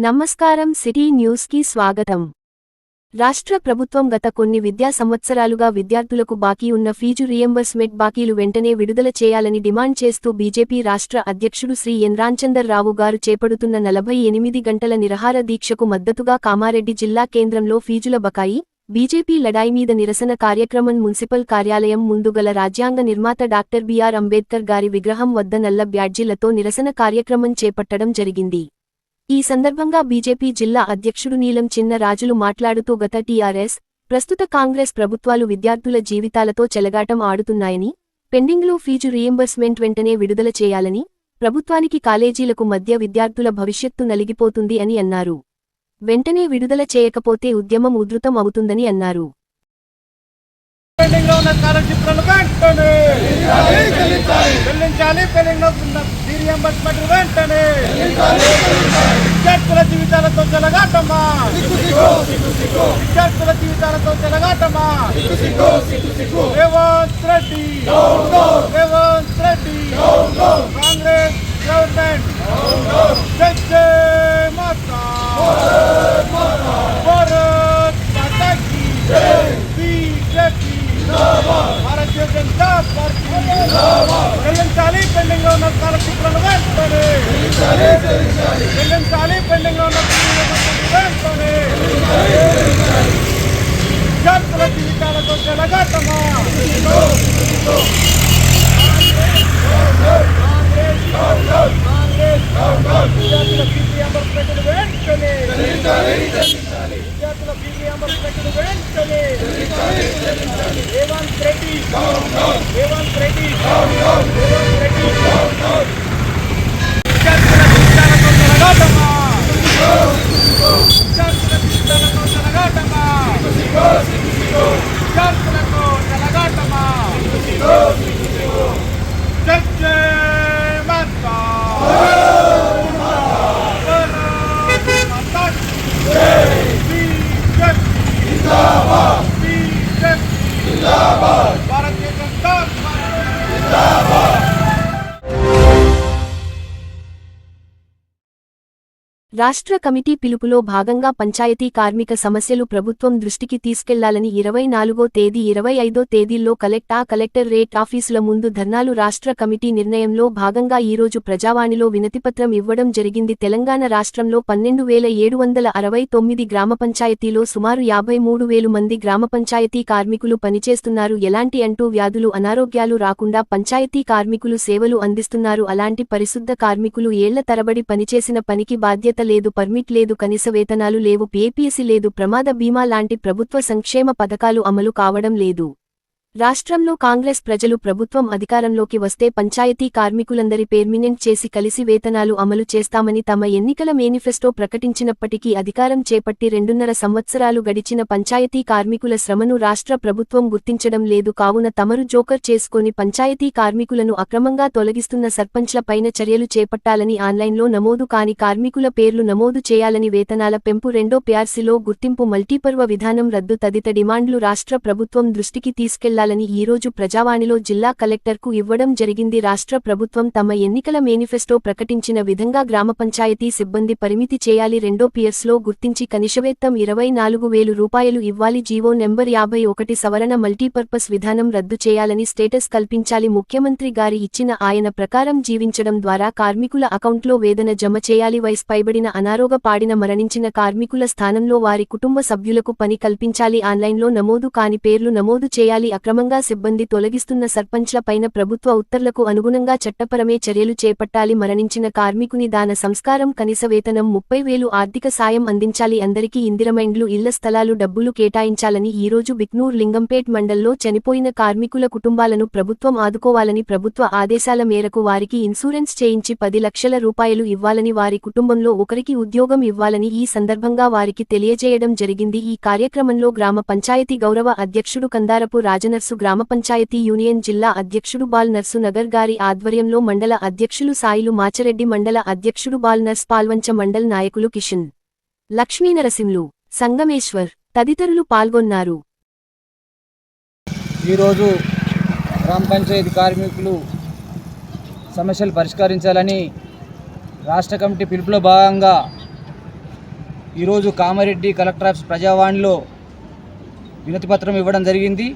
నమస్కారం city news కి స్వాగతం। రాష్ట్ర ప్రభుత్వం గత కొన్ని విద్యా సంవత్సరాలుగా విద్యార్థులకు బాకీ ఉన్న ఫీజు రియంబర్స్మెంట్ బాకీలు వెంటనే విడుదల చేయాలని డిమాండ్ చేస్తూ బీజేపీ రాష్ట్ర అధ్యక్షుడు శ్రీ ఎన్ రాంచందర్ రావు గారు చేపడుతున్న 48 గంటల నిరాహార దీక్షకు మద్దతుగా కామారెడ్డి జిల్లా కేంద్రంలో ఫీజుల బకాయి బీజేపీ లడాయి మీద నిరసన కార్యక్రమం మున్సిపల్ కార్యాలయం ముందు గల రాజ్యాంగ నిర్మాత డాక్టర్ బిఆర్ అంబేద్కర్ గారి విగ్రహం వద్ద నల్ల బ్యాడ్జీలతో నిరసన కార్యక్రమం చేపట్టడం జరిగింది। ఈ సందర్భంగా బీజేపీ జిల్లా అధ్యక్షుడు నీలం చిన్న రాజులు మాట్లాడుతూ గత టీఆర్ఎస్, ప్రస్తుత కాంగ్రెస్ ప్రభుత్వాలు విద్యార్థుల జీవితాలతో చెలగాటం ఆడుతున్నాయని, పెండింగ్లో ఫీజు రియంబర్స్మెంట్ వెంటనే విడుదల చేయాలని, ప్రభుత్వానికి కాలేజీలకు మధ్య విద్యార్థుల భవిష్యత్తు నలిగిపోతుంది అని అన్నారు। వెంటనే విడుదల చేయకపోతే ఉద్యమం ఉధృతం అవుతుందని అన్నారు। విద్యార్థుల జీవితాలతో చెలగాటమా, విద్యార్థుల జీవితాలతో చెలగాటమా, రేవంత్ రెడ్డి, రేవంత్ రెడ్డి, కాంగ్రెస్ గవర్నమెంట్, జై జై మాతా, భారత్ మాతా కీ జై, బీజేపీ భారతీయ జనతా పార్టీ చెల్లించాలి పెండింగ్ లో ఉన్న స్కాలర్షిప్లను వెంటనే, చెల్లించాలి పెండింగ్ లో ఉన్న వెంటనే, విద్యార్థుల జీవితాలతో చెలగాటమా, విద్యార్థుల ఫీజు రియంబర్స్మెంట్ వెంటనే, విద్యార్థుల ఫీజు రియంబర్స్మెంట్ వెంటనే, రేవంత్ రెడ్డి, రేవంత్ రెడ్డి, రేవంత్ రెడ్డి, విద్యార్థుల జీవితాలతో చెలగాటమా, విద్యార్థుల జీవితాలతో చెలగాటమా, విద్యార్థులకు చెలగాటమా, జై జై మాతా, భారతీయ జనతా పార్టీ। రాష్ట్ర కమిటీ పిలుపులో భాగంగా పంచాయతీ కార్మిక సమస్యలు ప్రభుత్వం దృష్టికి తీసుకెళ్లాలని 24వ తేదీ 25వ తేదీల్లో కలెక్టరేట్ ఆఫీసుల ముందు ధర్నాలు రాష్ట్ర కమిటీ నిర్ణయంలో భాగంగా ఈరోజు ప్రజావాణిలో వినతిపత్రం ఇవ్వడం జరిగింది। తెలంగాణ రాష్ట్రంలో 12,769 గ్రామ పంచాయతీలో సుమారు 53,000 మంది గ్రామ పంచాయతీ కార్మికులు పనిచేస్తున్నారు। ఎలాంటి వ్యాధులు అనారోగ్యాలు రాకుండా పంచాయతీ కార్మికులు సేవలు అందిస్తున్నారు। అలాంటి పరిశుద్ధ కార్మికులు ఏళ్ల తరబడి పనిచేసిన పనికి బాధ్యత లేదు, పర్మిట్ లేదు, కనీస వేతనాలు లేవు, పీపీఎస్సీ లేదు, ప్రమాద బీమా లాంటి ప్రభుత్వ సంక్షేమ పథకాలు అమలు కావడం లేదు। రాష్ట్రంలో కాంగ్రెస్ ప్రజలు ప్రభుత్వం అధికారంలోకి వస్తే పంచాయతీ కార్మికులందరి పర్మినెంట్ చేసి కలిసి వేతనాలు అమలు చేస్తామని తమ ఎన్నికల మేనిఫెస్టో ప్రకటించినప్పటికీ అధికారం చేపట్టి 2.5 సంవత్సరాలు గడిచిన పంచాయతీ కార్మికుల శ్రమను రాష్ట్ర ప్రభుత్వం గుర్తించడం లేదు। కావున తమరు జోకర్ చేసుకొని పంచాయతీ కార్మికులను అక్రమంగా తొలగిస్తున్న సర్పంచ్ల పైన చర్యలు చేపట్టాలని, ఆన్లైన్లో నమోదు కాని కార్మికుల పేర్లు నమోదు చేయాలని, వేతనాల పెంపు, 2వ PRCలో గుర్తింపు, మల్టీపర్వ విధానం రద్దు తదితర డిమాండ్లు రాష్ట్ర ప్రభుత్వం దృష్టికి తీసుకెళ్లాలని ఈరోజు ప్రజావాణిలో జిల్లా కలెక్టర్కు ఇవ్వడం జరిగింది। రాష్ట్ర ప్రభుత్వం తమ ఎన్నికల మేనిఫెస్టో ప్రకటించిన విధంగా గ్రామ పంచాయతీ సిబ్బంది పరిమితి చేయాలి, 2వ PRCలో గుర్తించి కనిష్ఠవేతనం 24,000 రూపాయలు ఇవ్వాలి, జీవో నెంబర్ 51 సవరణ మల్టీపర్పస్ విధానం రద్దు చేయాలని స్టేటస్ కల్పించాలి, ముఖ్యమంత్రి గారి ఇచ్చిన ఆయన ప్రకారం జీవించడం ద్వారా కార్మికుల అకౌంట్లో వేతన జమ చేయాలి, వయసు పైబడిన అనారోగ పాడిన మరణించిన కార్మికుల స్థానంలో వారి కుటుంబ సభ్యులకు పని కల్పించాలి, ఆన్లైన్లో నమోదు కాని పేర్లు నమోదు చేయాలి, అక్రమంగా సిబ్బంది తొలగిస్తున్న సర్పంచ్ల పైన ప్రభుత్వ ఉత్తర్వులకు అనుగుణంగా చట్టపరమే చర్యలు చేపట్టాలి, మరణించిన కార్మికుని దాన సంస్కారం, కనీస వేతనం 30,000 ఆర్థిక సాయం అందించాలి, అందరికీ ఇందిరమైండ్లు, ఇళ్ల స్థలాలు డబ్బులు కేటాయించాలని ఈరోజు బిక్నూర్ లింగంపేట్ మండల్లో చనిపోయిన కార్మికుల కుటుంబాలను ప్రభుత్వం ఆదుకోవాలని, ప్రభుత్వ ఆదేశాల మేరకు వారికి ఇన్సూరెన్స్ చేయించి 10 లక్షల రూపాయలు ఇవ్వాలని, వారి కుటుంబంలో ఒకరికి ఉద్యోగం ఇవ్వాలని ఈ సందర్భంగా వారికి తెలియజేయడం జరిగింది। ఈ కార్యక్రమంలో గ్రామ పంచాయతీ గౌరవ అధ్యక్షుడు కందారపు రాజనర్సు, గ్రామ పంచాయతీ యూనియన్ జిల్లా అధ్యక్షుడు బాల్ నర్సు నగర్ గారి ఆధ్వర్యంలో మండల అధ్యక్షులు సాయిలు మాచరెడ్డి, మండల అధ్యక్షుడు బాల్ నర్స్, పాల్వంచ మండల్ నాయకులు కిషన్, లక్ష్మీనరసింహులు, సంగమేశ్వర్ తదితరులు పాల్గొన్నారు। ఈరోజు గ్రామ పంచాయతీ కార్మికులు సమస్యలు పరిష్కరించాలని రాష్ట్ర కమిటీ పిలుపులో భాగంగా ఈరోజు కామారెడ్డి కలెక్టర్ ఆఫీస్ ప్రజావాణిలో వినతిపత్రం ఇవ్వడం జరిగింది.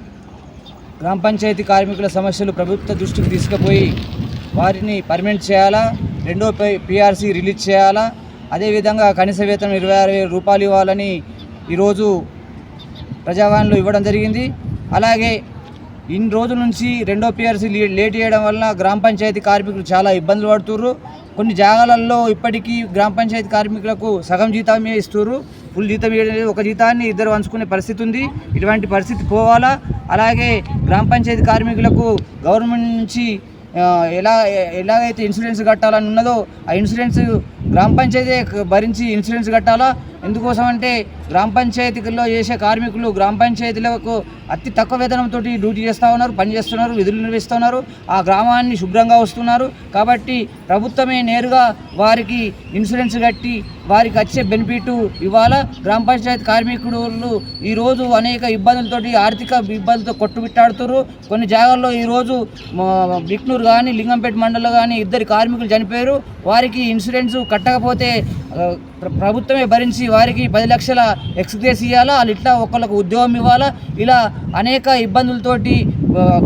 గ్రామ పంచాయతీ కార్మికుల సమస్యలు ప్రభుత్వ దృష్టికి తీసుకుపోయి వారిని పర్మనెంట్ చేయాలా, రెండో పిఆర్సీ రిలీజ్ చేయాలా, అదేవిధంగా కనీస వేతనం 26,000 రూపాయలు ఇవ్వాలని ఈరోజు ప్రజావాణిలో ఇవ్వడం జరిగింది. అలాగే ఇన్ని రోజుల నుంచి రెండో పిఆర్సీ లేట్ చేయడం వల్ల గ్రామ పంచాయతీ కార్మికులు చాలా ఇబ్బందులు పడుతుర్రు. కొన్ని జాగాలలో ఇప్పటికీ గ్రామ పంచాయతీ కార్మికులకు సగం జీతమే ఇస్తుర్రు, ఫుల్ జీతం ఒక జీతాన్ని ఇద్దరు పంచుకునే పరిస్థితి ఉంది. ఇటువంటి పరిస్థితి పోవాలా. అలాగే గ్రామ పంచాయతీ కార్మికులకు గవర్నమెంట్ నుంచి ఎలాగైతే ఇన్సూరెన్స్ కట్టాలని ఉన్నదో ఆ ఇన్సూరెన్స్ గ్రామ పంచాయతీ భరించి ఇన్సూరెన్స్ కట్టాలా. ఎందుకోసం అంటే గ్రామ పంచాయతీలో చేసే కార్మికులు గ్రామ పంచాయతీలకు అతి తక్కువ వేతనంతో డ్యూటీ చేస్తూ ఉన్నారు, పని చేస్తున్నారు, విధులు నిర్వహిస్తున్నారు, ఆ గ్రామాన్ని శుభ్రంగా వస్తున్నారు. కాబట్టి ప్రభుత్వమే నేరుగా వారికి ఇన్సూరెన్స్ కట్టి వారికి వచ్చే బెనిఫిట్ ఇవ్వాలా. గ్రామ పంచాయతీ కార్మికులు ఈరోజు అనేక ఇబ్బందులతోటి ఆర్థిక ఇబ్బందులతో కొట్టుమిట్టాడుతున్నారు. కొన్ని జాగాల్లో ఈరోజు బిక్నూరు కానీ లింగంపేట మండలంలో కానీ 2 కార్మికులు చనిపోయారు. వారికి ఇన్సూరెన్స్ కట్టకపోతే ప్రభుత్వమే భరించి వారికి 10 లక్షల ఎక్స్గ్రేస్ ఇవ్వాలా, వాళ్ళు ఇట్లా ఒకళ్ళకు ఉద్యోగం ఇవ్వాలా. ఇలా అనేక ఇబ్బందులతోటి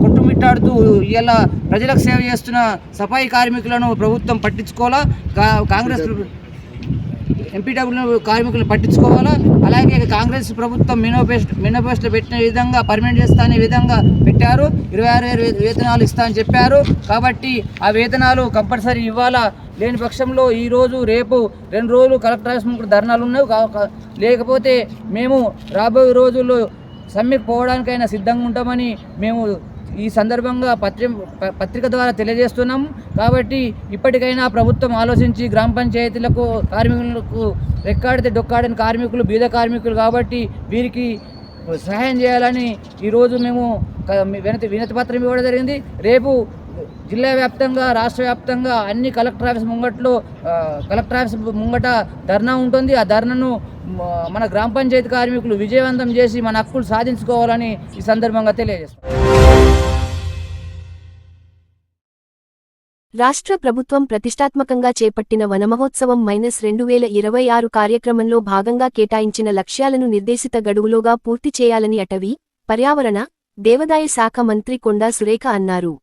కొట్టుమిట్టాడుతూ ఇలా ప్రజలకు సేవ చేస్తున్న సఫాయి కార్మికులను ప్రభుత్వం పట్టించుకోవాలా. కాంగ్రెస్ ఎంపీడబ్ల్యూ కార్మికులు పట్టించుకోవాలా. అలాగే కాంగ్రెస్ ప్రభుత్వం మేనిఫెస్టో పెట్టిన విధంగా పర్మనెంట్ చేస్తా అనే విధంగా పెట్టారు. 26,000 వేతనాలు ఇస్తా అని చెప్పారు. కాబట్టి ఆ వేతనాలు కంపల్సరీ ఇవ్వాలా. లేని పక్షంలో ఈరోజు రేపు 2 రోజులు కలెక్టర్ ఆఫీస్ ముందు ధర్నాలు ఉన్నాయి. లేకపోతే మేము రాబోయే రోజుల్లో సమ్మెకు పోవడానికైనా సిద్ధంగా ఉంటామని మేము ఈ సందర్భంగా పత్రిక ద్వారా తెలియజేస్తున్నాం. కాబట్టి ఇప్పటికైనా ప్రభుత్వం ఆలోచించి గ్రామ పంచాయతీలకు కార్మికులకు రెక్కాడితే డొక్కాడని కార్మికులు బీద కార్మికులు కాబట్టి వీరికి సహాయం చేయాలని ఈరోజు మేము వినతి పత్రం ఇవ్వడం జరిగింది. రేపు జిల్లా వ్యాప్తంగా రాష్ట్ర వ్యాప్తంగా అన్ని కలెక్టర్ ఆఫీస్ ముంగట ధర్నా ఉంటుంది. ఆ ధర్నాను మన గ్రామ పంచాయతీ కార్మికులు విజయవంతం చేసి మన హక్కులు సాధించుకోవాలని ఈ సందర్భంగా తెలియజేస్తాం. రాష్ట్ర ప్రభుత్వం ప్రతిష్టాత్మకంగా చేపట్టిన వనమహోత్సవం -2026 కార్యక్రమంలో భాగంగా కేటాయించిన లక్ష్యాలను నిర్దేశిత గడువులోగా పూర్తి చేయాలని అటవీ, పర్యావరణ, దేవాదాయ శాఖ మంత్రి కొండా సురేఖ అన్నారు.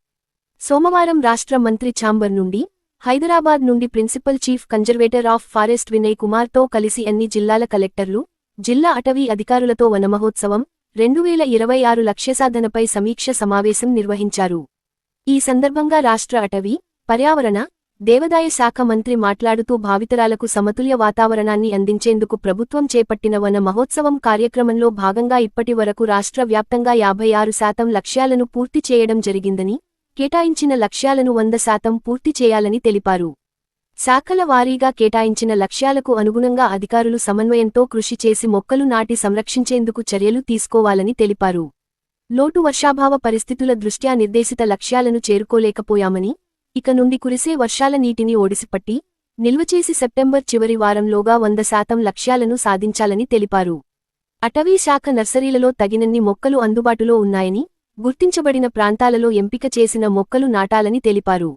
సోమవారం రాష్ట్ర మంత్రి ఛాంబర్ నుండి, హైదరాబాద్ నుండి principal chief conservator of forest Vinay కుమార్తో కలిసి అన్ని జిల్లాల కలెక్టర్లు, జిల్లా అటవీ అధికారులతో వనమహోత్సవం 2026 లక్ష్యసాధనపై సమీక్ష సమావేశం నిర్వహించారు. ఈ సందర్భంగా రాష్ట్ర అటవీ, పర్యావరణ, దేవాదాయ శాఖ మంత్రి మాట్లాడుతూ భావితరాలకు సమతుల్య వాతావరణాన్ని అందించేందుకు ప్రభుత్వం చేపట్టిన వన మహోత్సవం కార్యక్రమంలో భాగంగా ఇప్పటి వరకు రాష్ట్ర వ్యాప్తంగా 56% లక్ష్యాలను పూర్తి చేయడం జరిగిందని, కేటాయించిన లక్ష్యాలను 100% పూర్తి చేయాలని తెలిపారు. శాఖల వారీగా కేటాయించిన లక్ష్యాలకు అనుగుణంగా అధికారులు సమన్వయంతో కృషి చేసి మొక్కలు నాటి సంరక్షించేందుకు చర్యలు తీసుకోవాలని తెలిపారు. లోటు వర్షాభావ పరిస్థితుల దృష్ట్యా నిర్దేశిత లక్ష్యాలను చేరుకోలేకపోయామని, ఇక నుండి కురిసే వర్షాల నీటిని ఓడిసిపట్టి, నిల్వచేసి సెప్టెంబర్ చివరి వారంలోగా 100% లక్ష్యాలను సాధించాలని తెలిపారు. అటవీ శాఖ నర్సరీలలో తగినన్ని మొక్కలు అందుబాటులో ఉన్నాయని, గుర్తించబడిన ప్రాంతాలలో ఎంపిక చేసిన మొక్కలు నాటాలని తెలిపారు.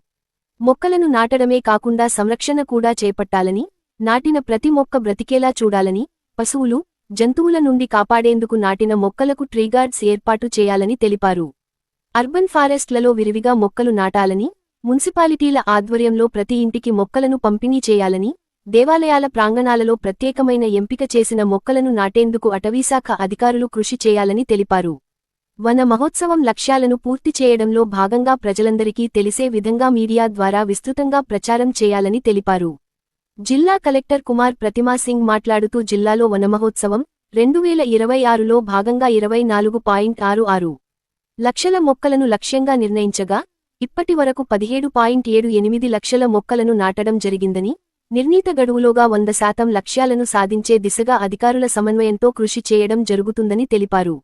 మొక్కలను నాటడమే కాకుండా సంరక్షణ కూడా చేపట్టాలని, నాటిన ప్రతి మొక్క బ్రతికేలా చూడాలని, పశువులు, జంతువుల నుండి కాపాడేందుకు నాటిన మొక్కలకు ట్రీగార్డ్స్ ఏర్పాటు చేయాలని తెలిపారు. అర్బన్ ఫారెస్ట్లలో విరివిగా మొక్కలు నాటాలని, మున్సిపాలిటీల ఆధ్వర్యంలో ప్రతి ఇంటికి మొక్కలను పంపిణీ చేయాలని, దేవాలయాల ప్రాంగణాలలో ప్రత్యేకమైన ఎంపిక చేసిన మొక్కలను నాటేందుకు అటవీశాఖ అధికారులు కృషి చేయాలని తెలిపారు. వన మహోత్సవం లక్ష్యాలను పూర్తి చేయడంలో భాగంగా ప్రజలందరికీ తెలిసే విధంగా మీడియా ద్వారా విస్తృతంగా ప్రచారం చేయాలని తెలిపారు. జిల్లా కలెక్టర్ కుమార్ ప్రతిమా సింగ్ మాట్లాడుతూ జిల్లాలో వనమహోత్సవం 2026లో భాగంగా 24.66 లక్షల మొక్కలను లక్ష్యంగా నిర్ణయించగా, ఇప్పటి వరకు 17.78 లక్షల మొక్కలను నాటడం జరిగిందని, నిర్ణీత గడువులోగా 100% లక్ష్యాలను సాధించే దిశగా అధికారుల సమన్వయంతో కృషి చేయడం జరుగుతుందని తెలిపారు.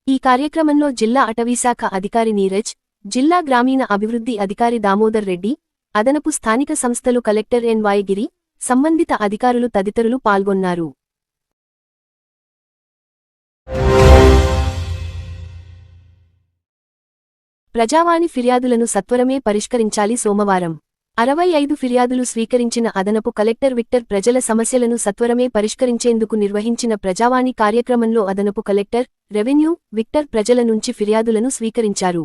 ఈ కార్యక్రమంలో జిల్లా అటవీశాఖ అధికారి నీరజ్, జిల్లా గ్రామీణ అభివృద్ధి అధికారి దామోదర్ రెడ్డి, అదనపు స్థానిక సంస్థలు కలెక్టర్ ఎన్.వై. గిరి, సంబంధిత అధికారులు తదితరులు పాల్గొన్నారు. ప్రజావాణి ఫిర్యాదులను సత్వరమే పరిష్కరించాలి. సోమవారం 65 ఫిర్యాదులు స్వీకరించిన అదనపు కలెక్టర్ విక్టర్ ప్రజల సమస్యలను సత్వరమే పరిష్కరించేందుకు నిర్వహించిన ప్రజావాణి కార్యక్రమంలో అదనపు కలెక్టర్ రెవెన్యూ విక్టర్ ప్రజల నుంచి ఫిర్యాదులను స్వీకరించారు.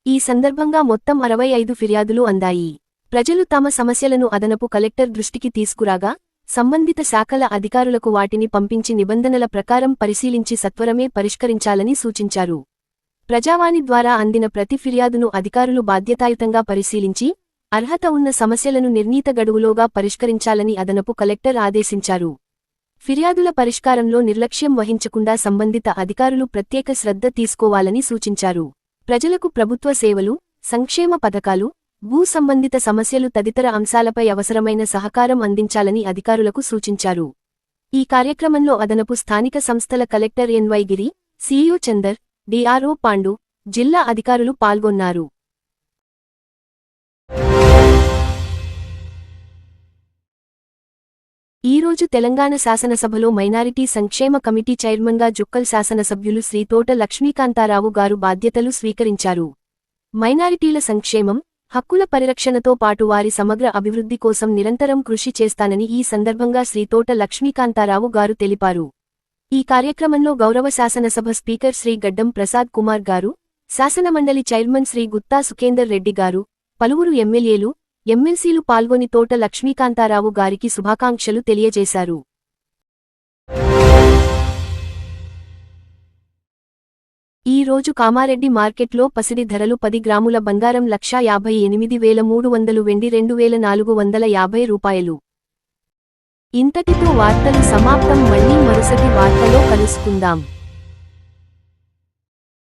ఈ సందర్భంగా మొత్తం 65 ఫిర్యాదులు అందాయి. ప్రజలు తమ సమస్యలను అదనపు కలెక్టర్ దృష్టికి తీసుకురాగా సంబంధిత శాఖల అధికారులకు వాటిని పంపించి నిబంధనల ప్రకారం పరిశీలించి సత్వరమే పరిష్కరించాలని సూచించారు. ప్రజావాణి ద్వారా అందిన ప్రతి ఫిర్యాదును అధికారులు బాధ్యతాయుతంగా పరిశీలించి అర్హత ఉన్న సమస్యలను నిర్ణీత గడువులోగా పరిష్కరించాలని అదనపు కలెక్టర్ ఆదేశించారు. ఫిర్యాదుల పరిష్కారంలో నిర్లక్ష్యం వహించకుండా సంబంధిత అధికారులు ప్రత్యేక శ్రద్ధ తీసుకోవాలని సూచించారు. ప్రజలకు ప్రభుత్వ సేవలు, సంక్షేమ పథకాలు, భూ సంబంధిత సమస్యలు తదితర అంశాలపై అవసరమైన సహకారం అందించాలని అధికారులకు సూచించారు. ఈ కార్యక్రమంలో అదనపు స్థానిక సంస్థల కలెక్టర్ ఎన్వై గిరి, సిఇఓ చందర్, డిఆర్ఓ పాండు, జిల్లా అధికారులు పాల్గొన్నారు. ఈరోజు తెలంగాణ శాసనసభలో మైనారిటీ సంక్షేమ కమిటీ చైర్మన్గా జుక్కల్ శాసనసభ్యులు శ్రీ తోట లక్ష్మీకాంతారావు గారు బాధ్యతలు స్వీకరించారు. మైనారిటీల సంక్షేమం, హక్కుల పరిరక్షణతో పాటు వారి సమగ్ర అభివృద్ధి కోసం నిరంతరం కృషి చేస్తానని ఈ సందర్భంగా శ్రీ తోట లక్ష్మీకాంతారావు గారు తెలిపారు. ఈ కార్యక్రమంలో గౌరవ శాసనసభ స్పీకర్ శ్రీ గడ్డం ప్రసాద్ కుమార్ గారు, శాసనమండలి చైర్మన్ శ్రీ గుత్తా సుఖేందర్ రెడ్డి గారు, పలువురు ఎమ్మెల్యేలు, ఎమ్మెల్సీలు పాల్గొని తోట లక్ష్మీకాంతారావు గారికి శుభాకాంక్షలు తెలియజేశారు. ఈ రోజు కామారెడ్డి మార్కెట్లో పసిడి ధరలు 10 గ్రాముల బంగారం 1,58,300 వెండి 2,450 రూపాయలు. ఇంతటితో వార్తలు సమాప్తం. మళ్లీ మరుసటి వార్తలో కలుసుకుందాం.